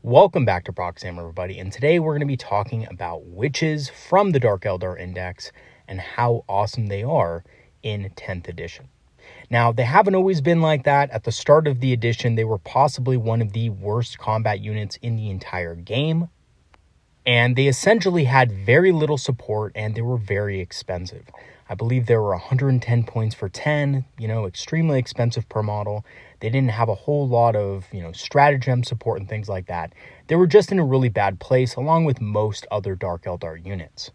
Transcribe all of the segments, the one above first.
Welcome back to Proxy, everybody, and today we're going to be talking about Wytches from the Dark Eldar Index and how awesome they are in 10th edition. Now, they haven't always been like that. At the start of the edition, they were possibly one of the worst combat units in the entire game, and they essentially had very little support and they were very expensive. I believe there were 110 points for 10, extremely expensive per model. They didn't have a whole lot of, stratagem support and things like that. They were just in a really bad place along with most other Dark Eldar units.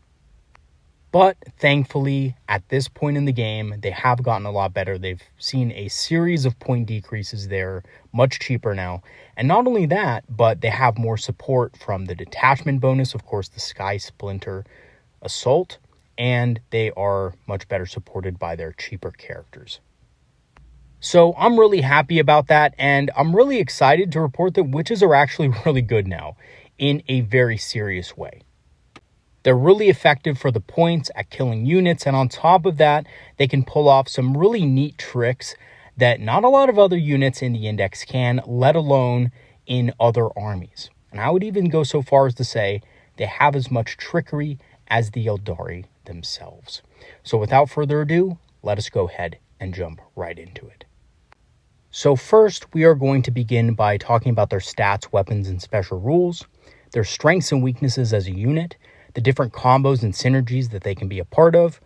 But thankfully, at this point in the game, they have gotten a lot better. They've seen a series of point decreases. They're much cheaper now. And not only that, but they have more support from the detachment bonus, of course, the Skysplinter assault, and they are much better supported by their cheaper characters. So I'm really happy about that, and I'm really excited to report that Wytches are actually really good now in a very serious way. They're really effective for the points at killing units, and on top of that, they can pull off some really neat tricks that not a lot of other units in the index can, let alone in other armies. And I would even go so far as to say they have as much trickery as the Eldari themselves. So without further ado, let us go ahead and jump right into it. So first, we are going to begin by talking about their stats, weapons, and special rules, their strengths and weaknesses as a unit, the different combos and synergies that they can be a part of.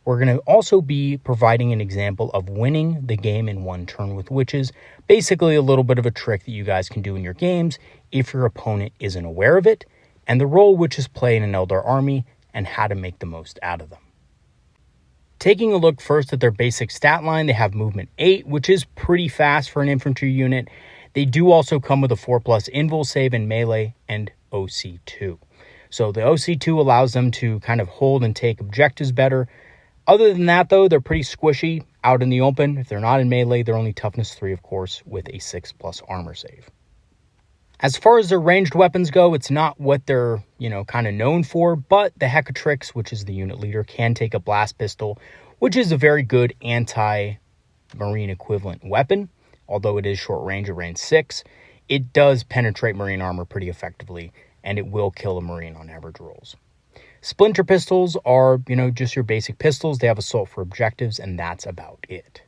We're going to also be providing an example of winning the game in one turn with Wytches, basically a little bit of a trick that you guys can do in your games if your opponent isn't aware of it, and the role Wytches play in an Eldar army and how to make the most out of them. Taking a look first at their basic stat line, they have movement 8, which is pretty fast for an infantry unit. They do also come with a 4+ invul save in melee and OC2. So the OC2 allows them to kind of hold and take objectives better. Other than that, though, they're pretty squishy out in the open. If they're not in melee, they're only toughness 3, of course, with a 6+ armor save. As far as their ranged weapons go, it's not what they're, kind of known for, but the Hecatrix, which is the unit leader, can take a blast pistol, which is a very good anti-marine equivalent weapon. Although it is short range at range 6, it does penetrate marine armor pretty effectively, and it will kill a marine on average rolls. Splinter pistols are, just your basic pistols. They have assault for objectives, and that's about it.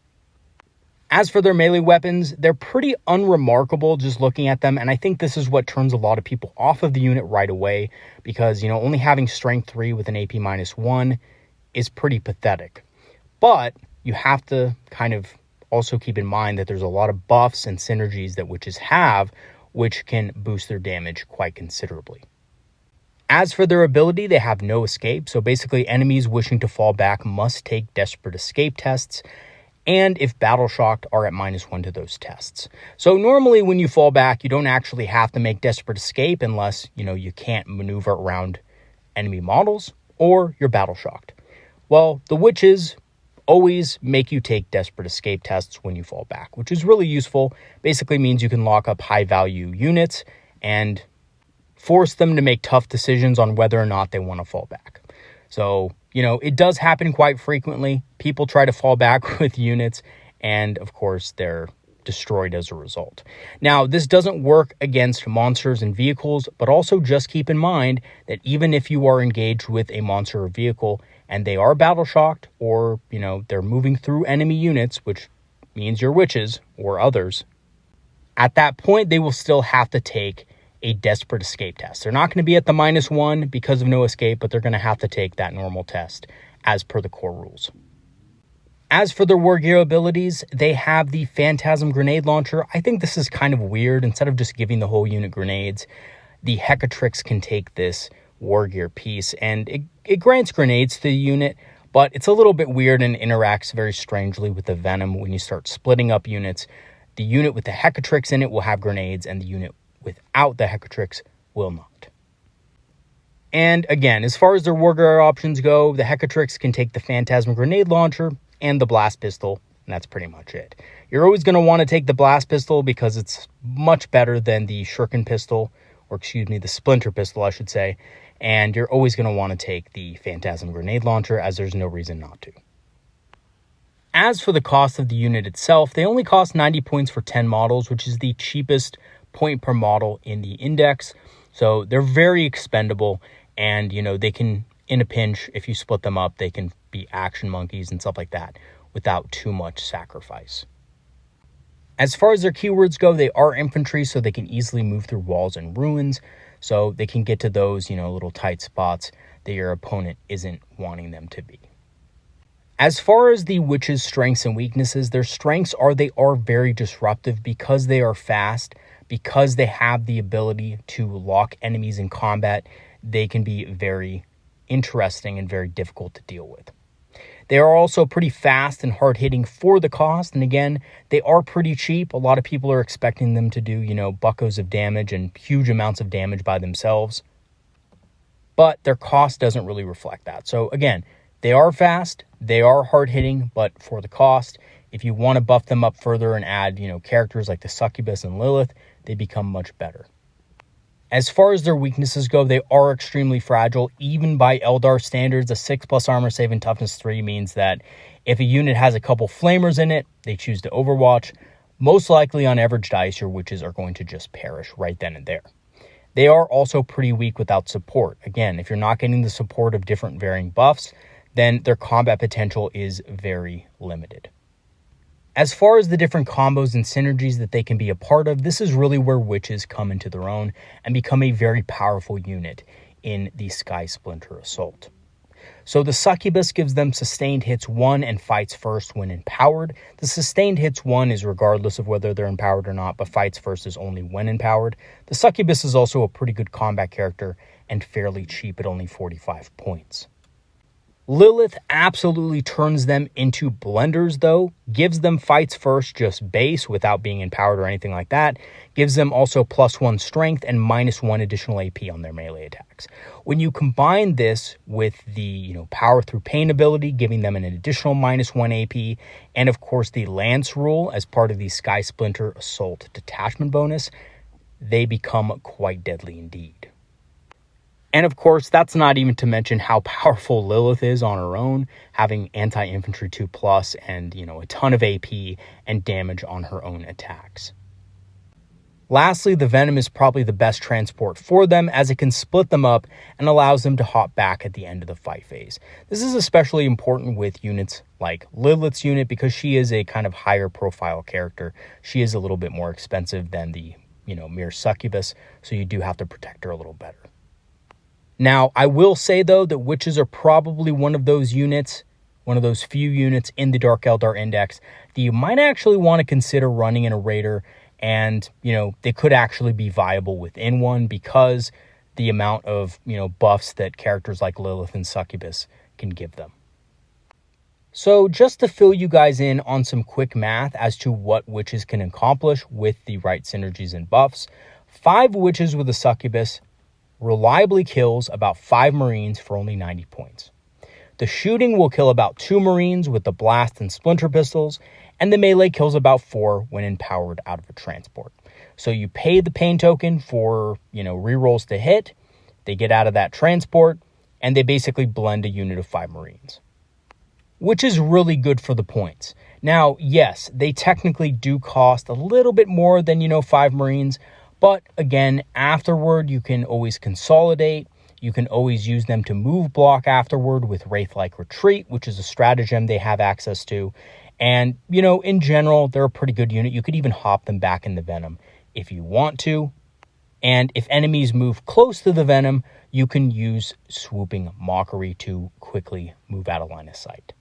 As for their melee weapons, they're pretty unremarkable just looking at them, and I think this is what turns a lot of people off of the unit right away, because, only having strength 3 with an AP -1 is pretty pathetic. But you have to kind of also keep in mind that there's a lot of buffs and synergies that Wytches have, which can boost their damage quite considerably. As for their ability, they have no escape, so basically enemies wishing to fall back must take desperate escape tests, and if battle shocked are at -1 to those tests. So normally when you fall back, you don't actually have to make desperate escape unless, you can't maneuver around enemy models or you're battle shocked. Well, the Wytches always make you take desperate escape tests when you fall back, which is really useful. Basically means you can lock up high value units and force them to make tough decisions on whether or not they want to fall back. So, it does happen quite frequently. People try to fall back with units, and of course, they're destroyed as a result. Now, this doesn't work against monsters and vehicles, but also just keep in mind that even if you are engaged with a monster or vehicle, and they are battle shocked, or, they're moving through enemy units, which means your Wytches or others, at that point, they will still have to take a desperate escape test. They're not going to be at the -1 because of no escape, but they're going to have to take that normal test as per the core rules. As for their war gear abilities, they have the Phantasm Grenade Launcher. I think this is kind of weird. Instead of just giving the whole unit grenades, the Hecatrix can take this war gear piece, and it grants grenades to the unit, but it's a little bit weird and interacts very strangely with the Venom when you start splitting up units. The unit with the Hecatrix in it will have grenades, and the unit without the Hecatrix will not. And again, as far as their war gear options go, the Hecatrix can take the Phantasm Grenade Launcher and the Blast Pistol, and that's pretty much it. You're always going to want to take the Blast Pistol because it's much better than the Shuriken Pistol, or the Splinter Pistol, I should say, and you're always going to want to take the Phantasm Grenade Launcher, as there's no reason not to. As for the cost of the unit itself, they only cost 90 points for 10 models, which is the cheapest point per model in the index. So they're very expendable, and, they can, in a pinch, if you split them up, they can be action monkeys and stuff like that without too much sacrifice. As far as their keywords go, they are infantry, so they can easily move through walls and ruins. So they can get to those, little tight spots that your opponent isn't wanting them to be. As far as the Wytches' strengths and weaknesses, their strengths are they are very disruptive because they are fast, because they have the ability to lock enemies in combat. They can be very interesting and very difficult to deal with. They are also pretty fast and hard-hitting for the cost, and again, they are pretty cheap. A lot of people are expecting them to do, buckos of damage and huge amounts of damage by themselves, but their cost doesn't really reflect that. So again, they are fast, they are hard-hitting, but for the cost, if you want to buff them up further and add, characters like the Succubus and Lilith, they become much better. As far as their weaknesses go, they are extremely fragile. Even by Eldar standards, a 6+ armor save and toughness 3 means that if a unit has a couple flamers in it, they choose to overwatch. Most likely on average dice, your Wytches are going to just perish right then and there. They are also pretty weak without support. Again, if you're not getting the support of different varying buffs, then their combat potential is very limited. As far as the different combos and synergies that they can be a part of, this is really where Wytches come into their own and become a very powerful unit in the Skysplinter assault. So the Succubus gives them sustained hits 1 and fights first when empowered. The sustained hits 1 is regardless of whether they're empowered or not, but fights first is only when empowered. The Succubus is also a pretty good combat character and fairly cheap at only 45 points. Lilith absolutely turns them into blenders, though, gives them fights first, just base without being empowered or anything like that, gives them also +1 strength and -1 additional AP on their melee attacks. When you combine this with the power through pain ability, giving them an additional -1 AP, and of course the Lance rule as part of the Skysplinter Assault detachment bonus, they become quite deadly indeed. And of course, that's not even to mention how powerful Lilith is on her own, having anti-infantry 2+ and, a ton of AP and damage on her own attacks. Lastly, the Venom is probably the best transport for them, as it can split them up and allows them to hop back at the end of the fight phase. This is especially important with units like Lilith's unit because she is a kind of higher profile character. She is a little bit more expensive than the, mere Succubus, so you do have to protect her a little better. Now, I will say, though, that Wytches are probably one of those units, one of those few units in the Dark Eldar Index that you might actually want to consider running in a Raider, and, they could actually be viable within one because the amount of, buffs that characters like Lilith and Succubus can give them. So just to fill you guys in on some quick math as to what Wytches can accomplish with the right synergies and buffs, 5 Wytches with a Succubus reliably kills about 5 Marines for only 90 points. The shooting will kill about 2 Marines with the blast and splinter pistols, and the melee kills about 4 when empowered out of a transport. So you pay the pain token for, rerolls to hit, they get out of that transport, and they basically blend a unit of 5 Marines, which is really good for the points. Now, yes, they technically do cost a little bit more than, 5 Marines, but again, afterward, you can always consolidate. You can always use them to move block afterward with Wraith-like Retreat, which is a stratagem they have access to. And, in general, they're a pretty good unit. You could even hop them back in the Venom if you want to. And if enemies move close to the Venom, you can use Swooping Mockery to quickly move out of line of sight.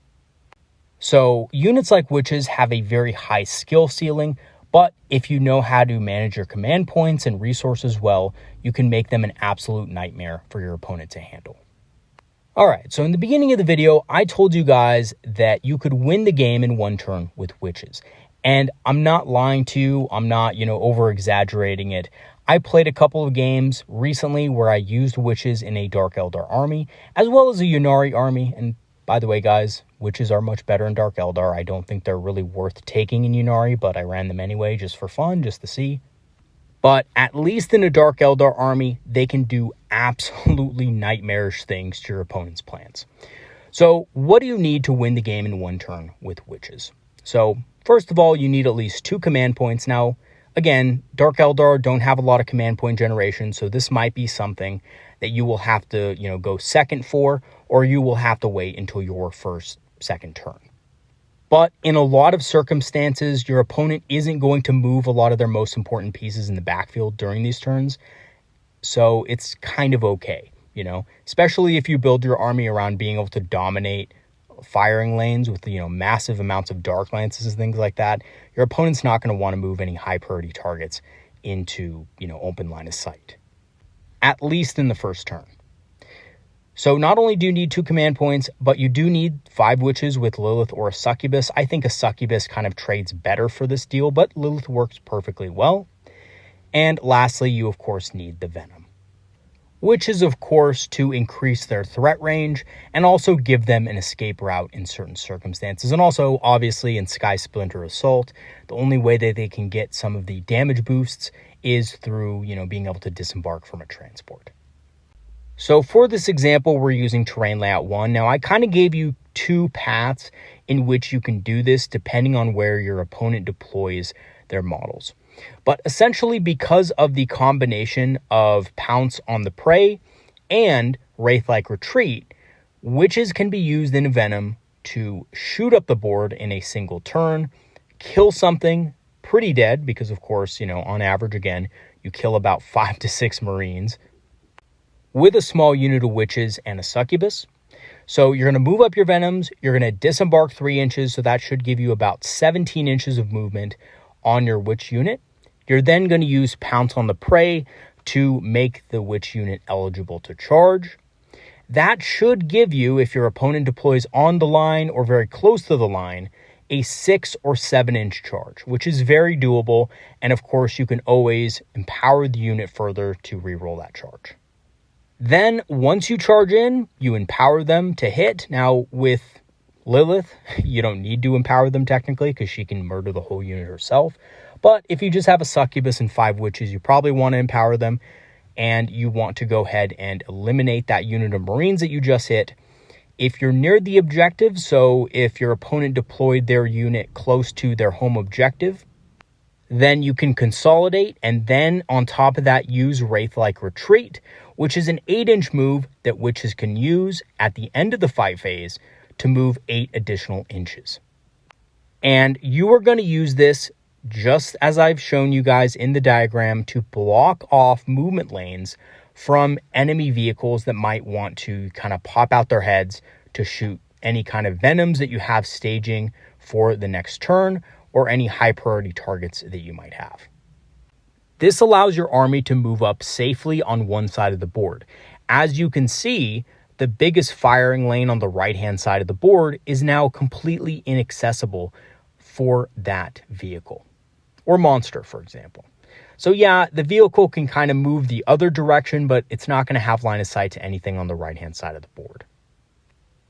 So units like Wytches have a very high skill ceiling, but if you know how to manage your command points and resources well, you can make them an absolute nightmare for your opponent to handle. All right, so in the beginning of the video, I told you guys that you could win the game in one turn with Wytches. And I'm not lying to you. I'm not, over-exaggerating it. I played a couple of games recently where I used Wytches in a Dark Eldar army, as well as a Ynnari army. And by the way, guys, Wytches are much better in Dark Eldar. I don't think they're really worth taking in Ynnari, but I ran them anyway just for fun, just to see. But at least in a Dark Eldar army, they can do absolutely nightmarish things to your opponent's plans. So what do you need to win the game in one turn with Wytches? So first of all, you need at least 2 command points. Now, again, Dark Eldar don't have a lot of command point generation, so this might be something that you will have to, go second for, or you will have to wait until your second turn. But in a lot of circumstances, your opponent isn't going to move a lot of their most important pieces in the backfield during these turns, so it's kind of okay, especially if you build your army around being able to dominate firing lanes with, massive amounts of dark lances and things like that. Your opponent's not going to want to move any high priority targets into, open line of sight, at least in the first turn. So not only do you need 2 command points, but you do need 5 witches with Lilith or a succubus. I think a succubus kind of trades better for this deal, but Lilith works perfectly well. And lastly, you of course need the venom, which is of course to increase their threat range and also give them an escape route in certain circumstances. And also obviously in Skysplinter Assault, the only way that they can get some of the damage boosts is through, being able to disembark from a transport. So for this example, we're using Terrain Layout 1. Now, I kind of gave you 2 paths in which you can do this depending on where your opponent deploys their models. But essentially, because of the combination of Pounce on the Prey and Wraith-like Retreat, Witches can be used in Venom to shoot up the board in a single turn, kill something pretty dead, because of course, on average, again, you kill about 5 to 6 Marines, with a small unit of Witches and a Succubus. So you're going to move up your Venoms, you're going to disembark 3 inches, so that should give you about 17 inches of movement on your Witch unit. You're then going to use Pounce on the Prey to make the Witch unit eligible to charge. That should give you, if your opponent deploys on the line or very close to the line, a 6 or 7 inch charge, which is very doable. And of course, you can always empower the unit further to reroll that charge. Then once you charge in, you empower them to hit. Now with Lilith, you don't need to empower them technically because she can murder the whole unit herself. But if you just have a Succubus and 5 Witches, you probably want to empower them, and you want to go ahead and eliminate that unit of Marines that you just hit. If you're near the objective, so if your opponent deployed their unit close to their home objective, then you can consolidate, and then on top of that, use Wraith-like Retreat, which is an 8-inch move that Witches can use at the end of the fight phase to move 8 additional inches. And you are going to use this, just as I've shown you guys in the diagram, to block off movement lanes from enemy vehicles that might want to kind of pop out their heads to shoot any kind of Venoms that you have staging for the next turn, or any high priority targets that you might have. This allows your army to move up safely on one side of the board. As you can see, the biggest firing lane on the right-hand side of the board is now completely inaccessible for that vehicle, or monster, for example. So yeah, the vehicle can kind of move the other direction, but it's not going to have line of sight to anything on the right-hand side of the board,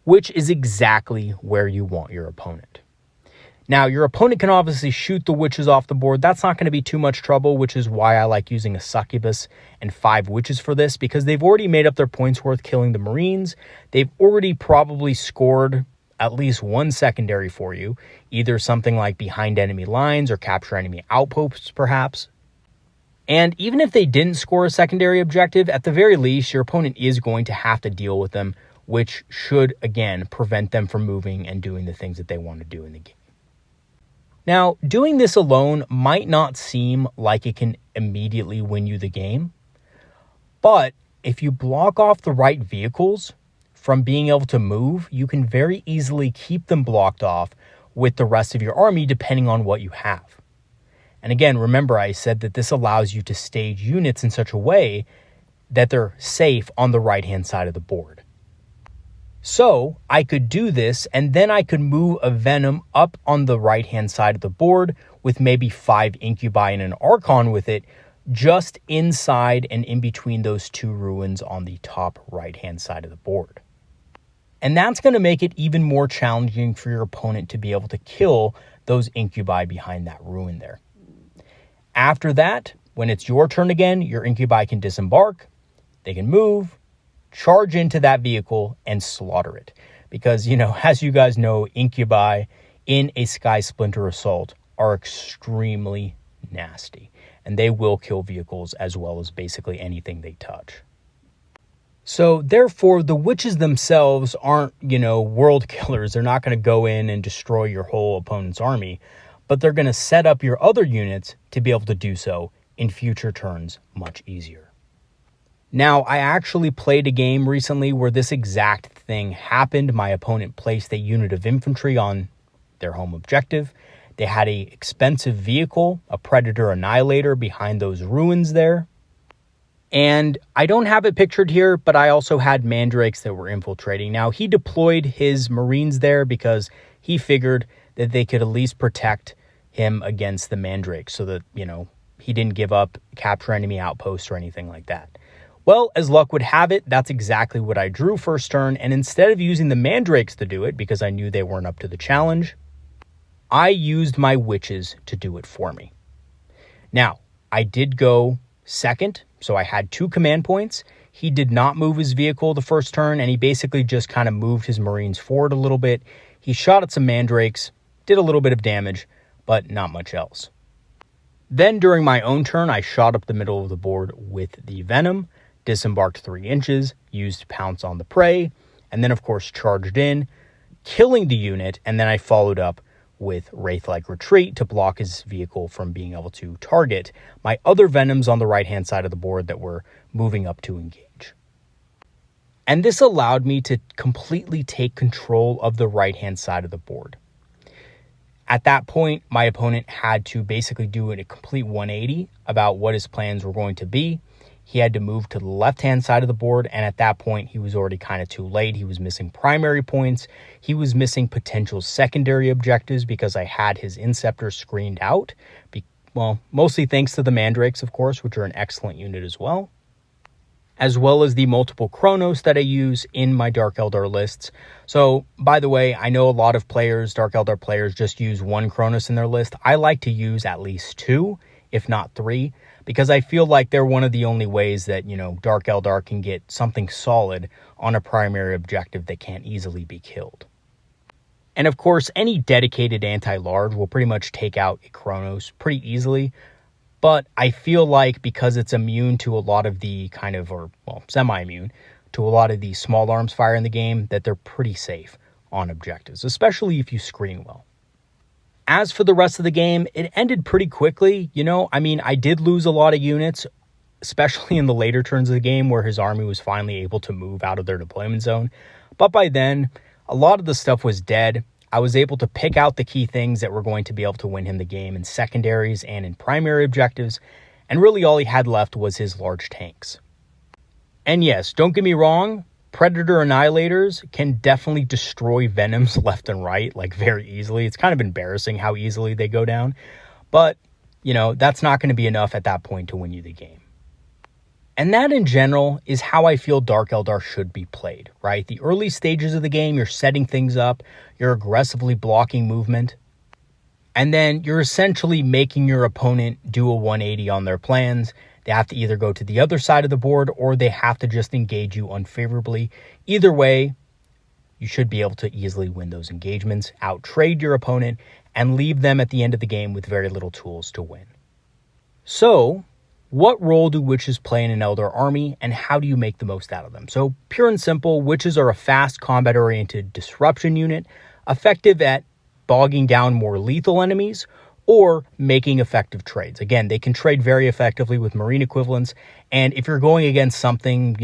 which is exactly where you want your opponent. Now, your opponent can obviously shoot the Witches off the board. That's not going to be too much trouble, which is why I like using a Succubus and 5 Witches for this, because they've already made up their points worth killing the Marines. They've already probably scored at least one secondary for you, either something like behind enemy lines or capture enemy outposts, perhaps. And even if they didn't score a secondary objective, at the very least, your opponent is going to have to deal with them, which should, again, prevent them from moving and doing the things that they want to do in the game. Now, doing this alone might not seem like it can immediately win you the game, but if you block off the right vehicles from being able to move, you can very easily keep them blocked off with the rest of your army, depending on what you have. And again, remember I said that this allows you to stage units in such a way that they're safe on the right-hand side of the board. So I could do this, and then I could move a Venom up on the right-hand side of the board with maybe 5 Incubi and an Archon with it, just inside and in between those 2 ruins on the top right-hand side of the board. And that's going to make it even more challenging for your opponent to be able to kill those Incubi behind that ruin there. After that, when it's your turn again, your Incubi can disembark, they can move, charge into that vehicle, and slaughter it. Because, as you guys know, Incubi in a Skysplinter Assault are extremely nasty. and they will kill vehicles as well as basically anything they touch. So therefore, the Wytches themselves aren't, world killers. They're not going to go in and destroy your whole opponent's army, but they're going to set up your other units to be able to do so in future turns much easier. Now, I actually played a game recently where this exact thing happened. My opponent placed a unit of infantry on their home objective. They had an expensive vehicle, a Predator Annihilator, behind those ruins there. And I don't have it pictured here, but I also had mandrakes that were infiltrating. Now, he deployed his Marines there because he figured that they could at least protect him against the mandrakes so that, he didn't give up, capture enemy outposts or anything like that. Well, as luck would have it, that's exactly what I drew first turn, and instead of using the mandrakes to do it, because I knew they weren't up to the challenge, I used my Wytches to do it for me. Now, I did go second, so I had 2 command points. He did not move his vehicle the first turn, and he basically just kind of moved his Marines forward a little bit. He shot at some mandrakes, did a little bit of damage, but not much else. Then during my own turn, I shot up the middle of the board with the Venom, disembarked 3 inches, used Pounce on the Prey, and then of course charged in, killing the unit, and then I followed up with Wraith-like Retreat to block his vehicle from being able to target my other Venoms on the right-hand side of the board that were moving up to engage. And this allowed me to completely take control of the right-hand side of the board. At that point, my opponent had to basically do a complete 180 about what his plans were going to be. He had to move to the left-hand side of the board, and at that point, he was already kind of too late. He was missing primary points. He was missing potential secondary objectives because I had his Inceptor screened out. Mostly thanks to the Mandrakes, of course, which are an excellent unit as well as the multiple Chronos that I use in my Dark Eldar lists. So, by the way, I know a lot of players, Dark Eldar players, just use 1 Chronos in their list. I like to use at least 2, if not 3, because I feel like they're one of the only ways that, Dark Eldar can get something solid on a primary objective that can't easily be killed. And of course, any dedicated anti-large will pretty much take out a Chronos pretty easily. But I feel like because it's immune to a lot of the semi-immune to a lot of the small arms fire in the game, that they're pretty safe on objectives, especially if you screen well. As for the rest of the game, it ended pretty quickly. I did lose a lot of units, especially in the later turns of the game where his army was finally able to move out of their deployment zone. But by then, a lot of the stuff was dead. I was able to pick out the key things that were going to be able to win him the game in secondaries and in primary objectives, and really all he had left was his large tanks. And yes, don't get me wrong, Predator Annihilators can definitely destroy Venoms left and right, very easily. It's kind of embarrassing how easily they go down, but, that's not going to be enough at that point to win you the game. And that, in general, is how I feel Dark Eldar should be played, right? The early stages of the game, you're setting things up, you're aggressively blocking movement, and then you're essentially making your opponent do a 180 on their plans. They have to either go to the other side of the board, or they have to just engage you unfavorably. Either way, you should be able to easily win those engagements, out-trade your opponent, and leave them at the end of the game with very little tools to win. So, what role do Wytches play in an Eldar army, and how do you make the most out of them? So, pure and simple, Wytches are a fast, combat-oriented disruption unit, effective at bogging down more lethal enemies, or making effective trades. Again, they can trade very effectively with Marine equivalents, and if you're going against something,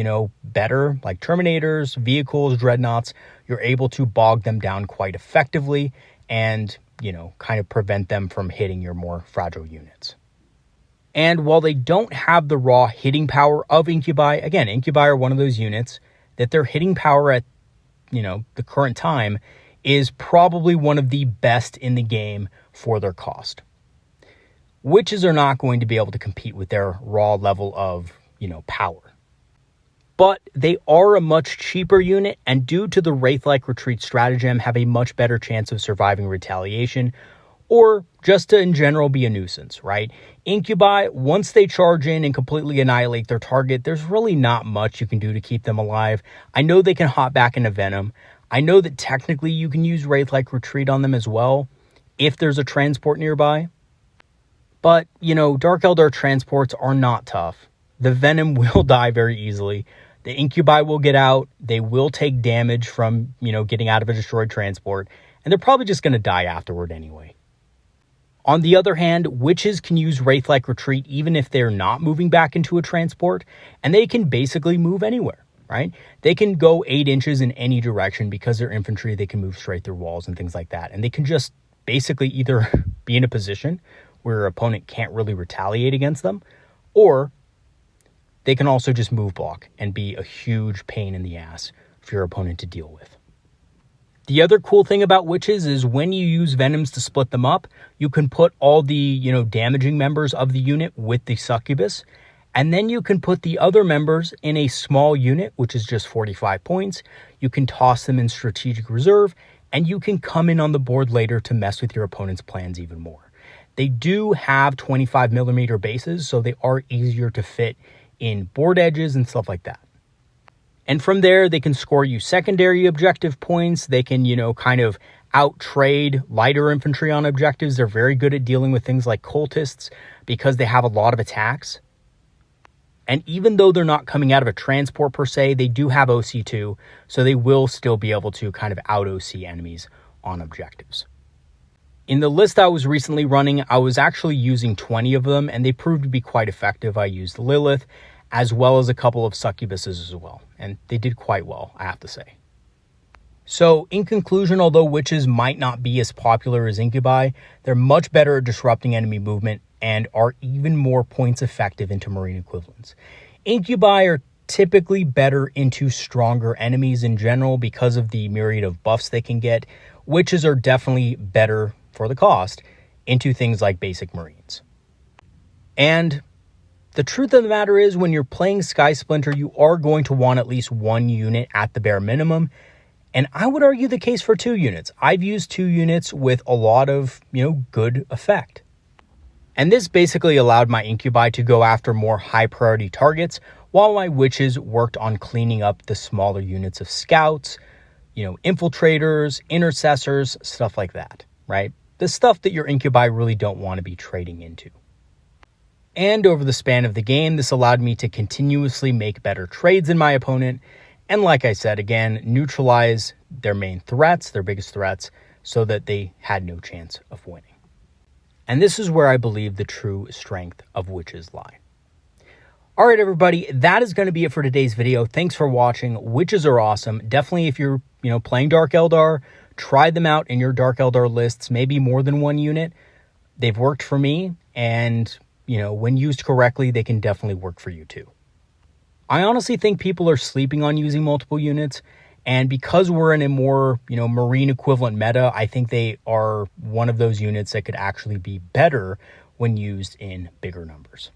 better, like Terminators, vehicles, Dreadnoughts, you're able to bog them down quite effectively and, kind of prevent them from hitting your more fragile units. And while they don't have the raw hitting power of Incubi, again, Incubi are one of those units that their hitting power at, the current time is probably one of the best in the game for their cost. Wytches are not going to be able to compete with their raw level of, power. But they are a much cheaper unit, and due to the Wraith-like Retreat stratagem, have a much better chance of surviving retaliation, or just to, in general, be a nuisance, right? Incubi, once they charge in and completely annihilate their target, there's really not much you can do to keep them alive. I know they can hop back into Venom. I know that technically you can use Wraith-like Retreat on them as well, if there's a transport nearby. But, you know, Dark Eldar transports are not tough. The Venom will die very easily. The Incubi will get out. They will take damage from, you know, getting out of a destroyed transport. And they're probably just going to die afterward anyway. On the other hand, Wytches can use Wraith-like Retreat even if they're not moving back into a transport. And they can basically move anywhere, right? They can go 8 inches in any direction because they're infantry. They can move straight through walls and things like that. And they can just basically either be in a position where your opponent can't really retaliate against them, or they can also just move block and be a huge pain in the ass for your opponent to deal with. The other cool thing about Wytches is when you use Venoms to split them up, you can put all the, you know, damaging members of the unit with the Succubus, and then you can put the other members in a small unit, which is just 45 points. You can toss them in strategic reserve, and you can come in on the board later to mess with your opponent's plans even more. They do have 25mm bases, so they are easier to fit in board edges and stuff like that. And from there, they can score you secondary objective points. They can, you know, kind of out-trade lighter infantry on objectives. They're very good at dealing with things like cultists because they have a lot of attacks. And even though they're not coming out of a transport per se, they do have OC2, so they will still be able to kind of out-OC enemies on objectives. In the list I was recently running, I was actually using 20 of them, and they proved to be quite effective. I used Lilith, as well as a couple of Succubuses as well, and they did quite well, I have to say. So, in conclusion, although Wytches might not be as popular as Incubi, they're much better at disrupting enemy movement and are even more points effective into Marine equivalents. Incubi are typically better into stronger enemies in general because of the myriad of buffs they can get. Wytches are definitely better, for the cost, into things like basic Marines. And the truth of the matter is, when you're playing Skysplinter, you are going to want at least 1 unit at the bare minimum. And I would argue the case for 2 units. I've used 2 units with a lot of, you know, good effect. And this basically allowed my Incubi to go after more high priority targets, while my Wytches worked on cleaning up the smaller units of scouts, you know, infiltrators, intercessors, stuff like that, right? The stuff that your Incubi really don't want to be trading into. And over the span of the game, this allowed me to continuously make better trades than my opponent. And like I said, again, neutralize their main threats, their biggest threats, so that they had no chance of winning. And this is where I believe the true strength of Wytches lie. All right, everybody, that is going to be it for today's video. Thanks for watching. Wytches are awesome. Definitely, if you're, you know, playing Dark Eldar, try them out in your Dark Eldar lists, maybe more than 1 unit. They've worked for me, and, you know, when used correctly, they can definitely work for you too. I honestly think people are sleeping on using multiple units, and because we're in a more, you know, Marine equivalent meta, I think they are one of those units that could actually be better when used in bigger numbers.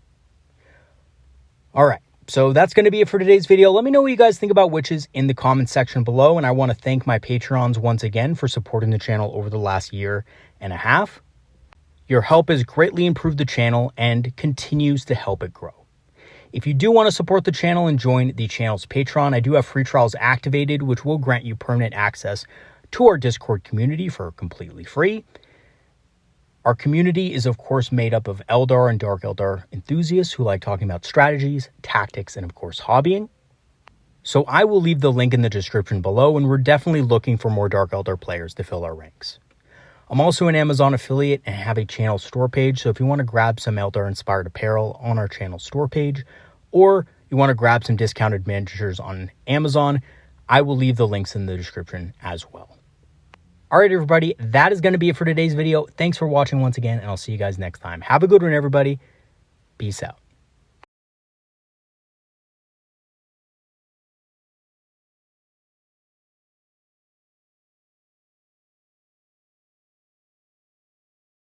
All right, so that's going to be it for today's video. Let me know what you guys think about Wytches in the comments section below, and I want to thank my Patrons once again for supporting the channel over the last 1.5 years. Your help has greatly improved the channel and continues to help it grow. If you do want to support the channel and join the channel's Patreon, I do have free trials activated, which will grant you permanent access to our Discord community for completely free. Our community is, of course, made up of Eldar and Dark Eldar enthusiasts who like talking about strategies, tactics, and, of course, hobbying. So I will leave the link in the description below, and we're definitely looking for more Dark Eldar players to fill our ranks. I'm also an Amazon affiliate and have a channel store page, so if you want to grab some Eldar-inspired apparel on our channel store page, or you want to grab some discounted miniatures on Amazon, I will leave the links in the description as well. All right, everybody, that is going to be it for today's video. Thanks for watching once again, and I'll see you guys next time. Have a good one, everybody. Peace out.